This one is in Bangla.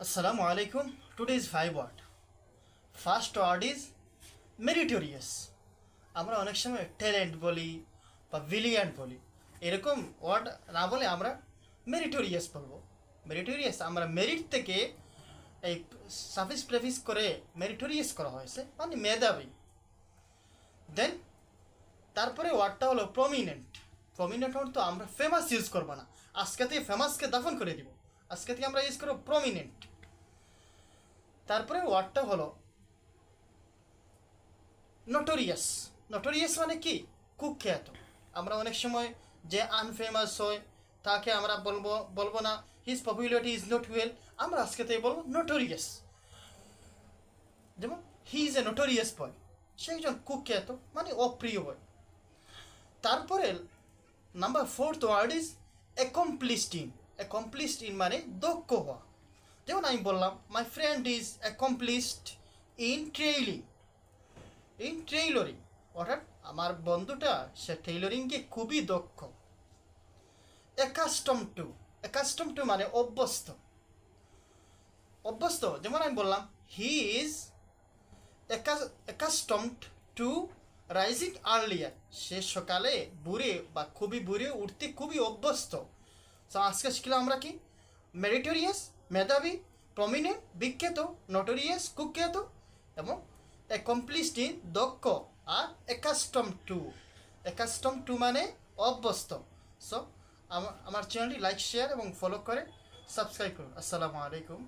Assalamu alaikum. Today's five word. First word is meritorious. আমরা অনেক সময় ট্যালেন্ট বলি বা ব্রিলিয়ান্ট বলি, এরকম ওয়ার্ড না বলে আমরা মেরিটোরিয়াস বলবো। মেরিটোরিয়াস আমরা মেরিট থেকে এই সাফিক্স প্রেফিক্স করে মেরিটোরিয়াস করা হয়েছে, মানে মেধাবী। দেন তারপরে ওয়ার্ডটা হলো প্রমিনেন্ট। প্রমিনেন্ট ওয়ার্ড তো আমরা ফেমাস ইউজ করবো না, আজকে থেকে ফেমাসকে দাফন করে দিব, আজকে থেকে আমরা ইউজ করবো প্রমিনেন্ট। তারপরে ওয়ার্ডটা হলো নোটোরিয়াস। নোটোরিয়াস মানে কি? কুখ্যাত। আমরা অনেক সময় যে আনফেমাস হয় তাকে আমরা বলবো না his popularity is not well, আমরা আজকে থেকে বলবো নোটোরিয়াস। যেমন হি ইজ এ নোটোরিয়াস বয়, সে একজন কুখ্যাত মানে অপ্রিয় বয়। তারপরে number fourth word is accomplished in. Accomplished in মানে দক্ষ হওয়া। যেমন আমি বললাম my friend is accomplished in tailoring, অর্থাৎ আমার বন্ধুটা সে টেইলরিংয়ে খুবই দক্ষ। অ্যাকাস্টম টু মানে অভ্যস্ত। যেমন আমি বললাম he is accustomed to rising earlier, সে সকালে খুবই বুড়ে উঠতে খুবই অভ্যস্ত। তো আজকে শিখলাম আমরা কি? মেরিটোরিয়াস মেধাবী, প্রমিনেন্ট বিখ্যাত, নোটোরিয়াস কুখ্যাত, এবং অ্যাকমপ্লিশড ইন দক্ষ, আর অ্যাকাস্টম টু মানে অভ্যস্ত। সো আমার চ্যানেলটি লাইক শেয়ার এবং ফলো করে সাবস্ক্রাইব করুন। আসসালামু আলাইকুম।